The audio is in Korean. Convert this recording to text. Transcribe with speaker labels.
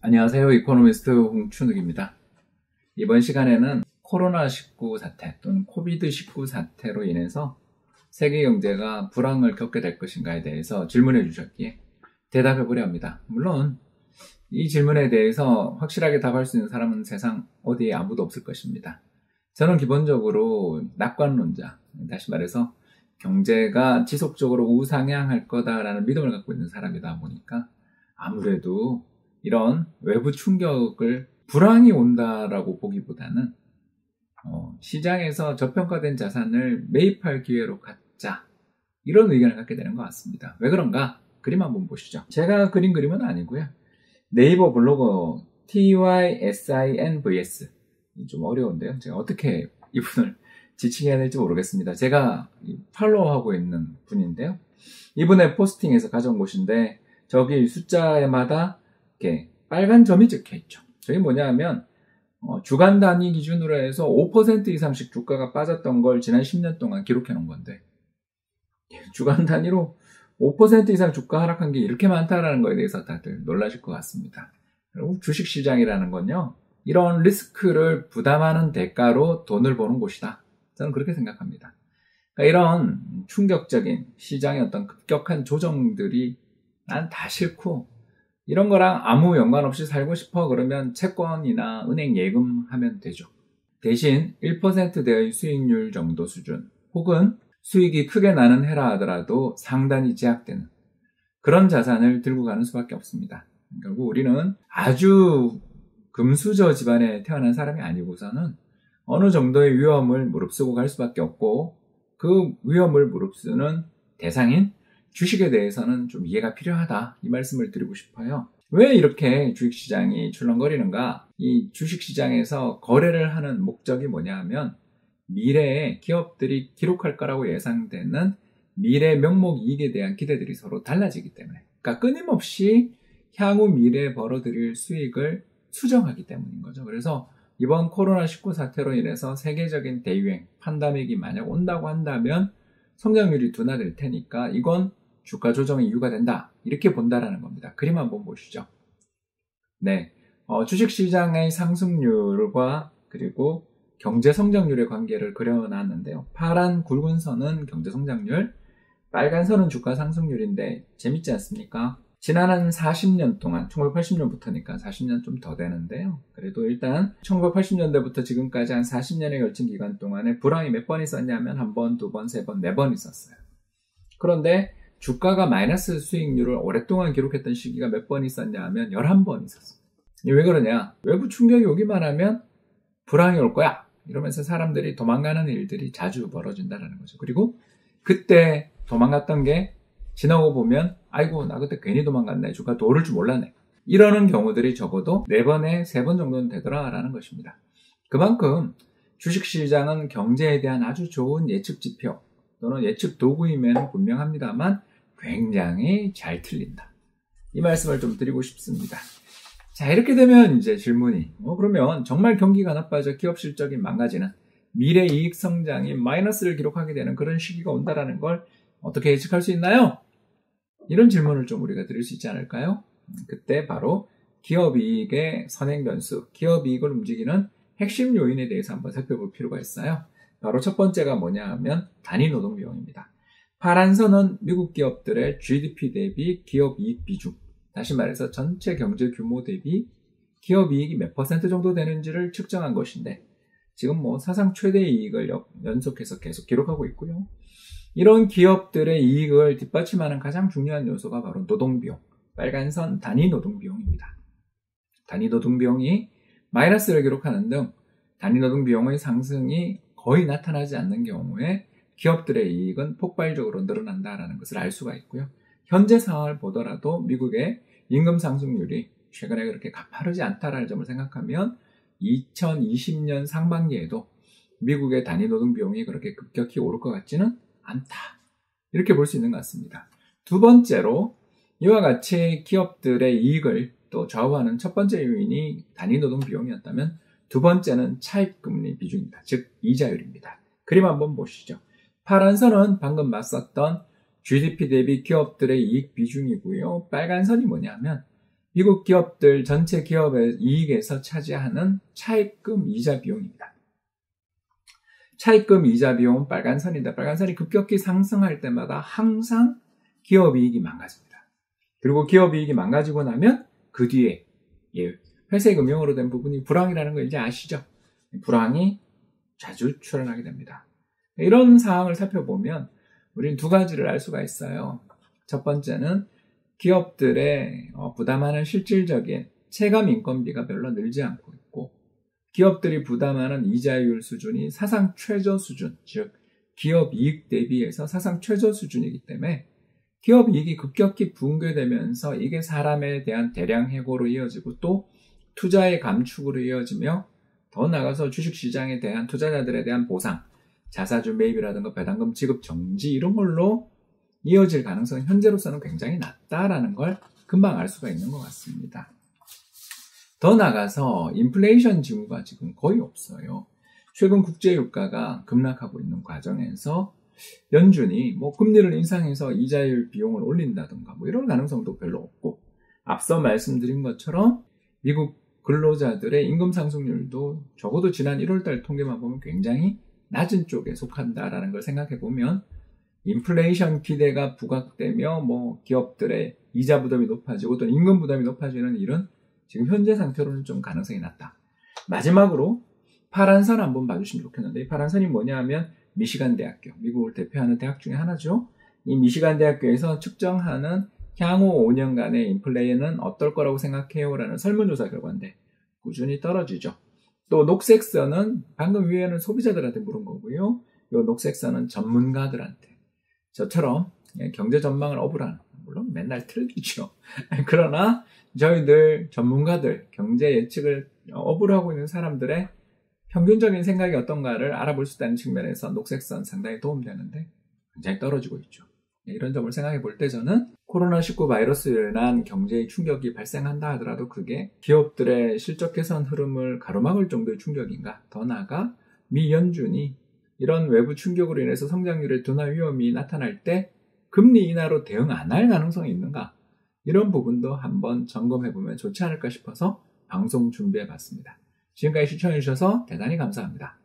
Speaker 1: 안녕하세요. 이코노미스트 홍춘욱입니다. 이번 시간에는 코로나19 사태 또는 코비드19 사태로 인해서 세계 경제가 불황을 겪게 될 것인가에 대해서 질문해 주셨기에 대답해 보려 합니다. 물론 이 질문에 대해서 확실하게 답할 수 있는 사람은 세상 어디에 아무도 없을 것입니다. 저는 기본적으로 낙관론자, 다시 말해서 경제가 지속적으로 우상향할 거다라는 믿음을 갖고 있는 사람이다 보니까 아무래도 이런 외부 충격을 불황이 온다라고 보기보다는 시장에서 저평가된 자산을 매입할 기회로 갖자, 이런 의견을 갖게 되는 것 같습니다. 왜 그런가? 그림 한번 보시죠. 제가 그린 그림은 아니고요. 네이버 블로거 TYSINVS, 좀 어려운데요. 제가 어떻게 이분을 지칭해야 될지 모르겠습니다. 제가 팔로우하고 있는 분인데요. 이분의 포스팅에서 가져온 곳인데 저기 숫자마다 이렇게 빨간 점이 찍혀 있죠. 저게 뭐냐 하면 주간 단위 기준으로 해서 5% 이상씩 주가가 빠졌던 걸 지난 10년 동안 기록해 놓은 건데, 주간 단위로 5% 이상 주가 하락한 게 이렇게 많다라는 거에 대해서 다들 놀라실 것 같습니다. 그리고 주식시장이라는 건요, 이런 리스크를 부담하는 대가로 돈을 버는 곳이다. 저는 그렇게 생각합니다. 그러니까 이런 충격적인 시장의 어떤 급격한 조정들이 난 다 싫고, 이런 거랑 아무 연관 없이 살고 싶어 그러면 채권이나 은행 예금하면 되죠. 대신 1%대의 수익률 정도 수준, 혹은 수익이 크게 나는 해라 하더라도 상단이 제약되는 그런 자산을 들고 가는 수밖에 없습니다. 결국 우리는 아주 금수저 집안에 태어난 사람이 아니고서는 어느 정도의 위험을 무릅쓰고 갈 수밖에 없고, 그 위험을 무릅쓰는 대상인 주식에 대해서는 좀 이해가 필요하다, 이 말씀을 드리고 싶어요. 왜 이렇게 주식시장이 출렁거리는가? 이 주식시장에서 거래를 하는 목적이 뭐냐 하면 미래에 기업들이 기록할 거라고 예상되는 미래 명목 이익에 대한 기대들이 서로 달라지기 때문에, 그러니까 끊임없이 향후 미래에 벌어들일 수익을 수정하기 때문인 거죠. 그래서 이번 코로나19 사태로 인해서 세계적인 대유행, 팬데믹이 만약 온다고 한다면 성장률이 둔화될 테니까 이건 주가 조정의 이유가 된다, 이렇게 본다라는 겁니다. 그림 한번 보시죠. 네, 주식시장의 상승률과 그리고 경제 성장률의 관계를 그려놨는데요. 파란 굵은 선은 경제 성장률, 빨간 선은 주가 상승률인데 재밌지 않습니까? 지난 한 40년 동안, 1980년부터니까 40년 좀 더 되는데요. 그래도 일단 1980년대부터 지금까지 한 40년에 걸친 기간 동안에 불황이 몇 번 있었냐면 한 번, 두 번, 세 번, 네 번 있었어요. 그런데 주가가 마이너스 수익률을 오랫동안 기록했던 시기가 몇 번 있었냐 하면 11번 있었습니다. 왜 그러냐? 외부 충격이 오기만 하면 불황이 올 거야, 이러면서 사람들이 도망가는 일들이 자주 벌어진다는 거죠. 그리고 그때 도망갔던 게 지나고 보면 아이고 나 그때 괜히 도망갔네, 주가 더 오를 줄 몰랐네, 이러는 경우들이 적어도 4번에 3번 정도는 되더라라는 것입니다. 그만큼 주식시장은 경제에 대한 아주 좋은 예측 지표 또는 예측 도구임에는 분명합니다만 굉장히 잘 틀린다, 이 말씀을 좀 드리고 싶습니다. 자, 이렇게 되면 이제 질문이, 그러면 정말 경기가 나빠져 기업 실적이 망가지는, 미래 이익 성장이 마이너스를 기록하게 되는 그런 시기가 온다라는 걸 어떻게 예측할 수 있나요? 이런 질문을 좀 우리가 드릴 수 있지 않을까요? 그때 바로 기업 이익의 선행 변수, 기업 이익을 움직이는 핵심 요인에 대해서 한번 살펴볼 필요가 있어요. 바로 첫 번째가 뭐냐 하면 단위 노동 비용입니다. 파란 선은 미국 기업들의 GDP 대비 기업 이익 비중, 다시 말해서 전체 경제 규모 대비 기업 이익이 몇 % 정도 되는지를 측정한 것인데, 지금 사상 최대 이익을 연속해서 계속 기록하고 있고요. 이런 기업들의 이익을 뒷받침하는 가장 중요한 요소가 바로 노동비용, 빨간 선 단위 노동비용입니다. 단위 노동비용이 마이너스를 기록하는 등 단위 노동비용의 상승이 거의 나타나지 않는 경우에 기업들의 이익은 폭발적으로 늘어난다는 것을 알 수가 있고요. 현재 상황을 보더라도 미국의 임금 상승률이 최근에 그렇게 가파르지 않다라는 점을 생각하면 2020년 상반기에도 미국의 단위 노동 비용이 그렇게 급격히 오를 것 같지는 않다, 이렇게 볼 수 있는 것 같습니다. 두 번째로 이와 같이 기업들의 이익을 또 좌우하는 첫 번째 요인이 단위 노동 비용이었다면 두 번째는 차입금리 비중입니다. 즉 이자율입니다. 그림 한번 보시죠. 파란 선은 방금 봤었던 GDP 대비 기업들의 이익 비중이고요. 빨간 선이 뭐냐면 미국 기업들 전체 기업의 이익에서 차지하는 차입금 이자 비용입니다. 차입금 이자 비용은 빨간선인데 빨간선이 급격히 상승할 때마다 항상 기업 이익이 망가집니다. 그리고 기업 이익이 망가지고 나면 그 뒤에 회색 음영으로 된 부분이 불황이라는 거 이제 아시죠? 불황이 자주 출현하게 됩니다. 이런 상황을 살펴보면 우리는 두 가지를 알 수가 있어요. 첫 번째는 기업들의 부담하는 실질적인 체감 인건비가 별로 늘지 않고 있고 기업들이 부담하는 이자율 수준이 사상 최저 수준, 즉 기업 이익 대비해서 사상 최저 수준이기 때문에 기업 이익이 급격히 붕괴되면서 이게 사람에 대한 대량 해고로 이어지고 또 투자의 감축으로 이어지며 더 나아가서 주식시장에 대한 투자자들에 대한 보상, 자사주 매입이라든가 배당금 지급 정지 이런 걸로 이어질 가능성은 현재로서는 굉장히 낮다라는 걸 금방 알 수가 있는 것 같습니다. 더 나아가서 인플레이션 징후가 지금 거의 없어요. 최근 국제유가가 급락하고 있는 과정에서 연준이 금리를 인상해서 이자율 비용을 올린다든가 이런 가능성도 별로 없고 앞서 말씀드린 것처럼 미국 근로자들의 임금 상승률도 적어도 지난 1월달 통계만 보면 굉장히 낮은 쪽에 속한다라는 걸 생각해 보면 인플레이션 기대가 부각되며 기업들의 이자 부담이 높아지고 또 임금 부담이 높아지는 일은 지금 현재 상태로는 좀 가능성이 낮다. 마지막으로 파란선 한번 봐주시면 좋겠는데 이 파란선이 뭐냐 하면 미시간 대학교, 미국을 대표하는 대학 중에 하나죠. 이 미시간 대학교에서 측정하는 향후 5년간의 인플레이는 어떨 거라고 생각해요? 라는 설문조사 결과인데 꾸준히 떨어지죠. 또 녹색선은 방금 위에는 소비자들한테 물은 거고요. 이 녹색선은 전문가들한테 저처럼 경제 전망을 어불하는 물론 맨날 틀리죠. 그러나 저희들 전문가들 경제 예측을 어불하고 있는 사람들의 평균적인 생각이 어떤가를 알아볼 수 있다는 측면에서 녹색선 상당히 도움되는데 굉장히 떨어지고 있죠. 이런 점을 생각해 볼 때 저는 코로나19 바이러스로 인한 경제의 충격이 발생한다 하더라도 그게 기업들의 실적 개선 흐름을 가로막을 정도의 충격인가? 더 나아가 미 연준이 이런 외부 충격으로 인해서 성장률의 둔화 위험이 나타날 때 금리 인하로 대응 안 할 가능성이 있는가? 이런 부분도 한번 점검해 보면 좋지 않을까 싶어서 방송 준비해 봤습니다. 지금까지 시청해 주셔서 대단히 감사합니다.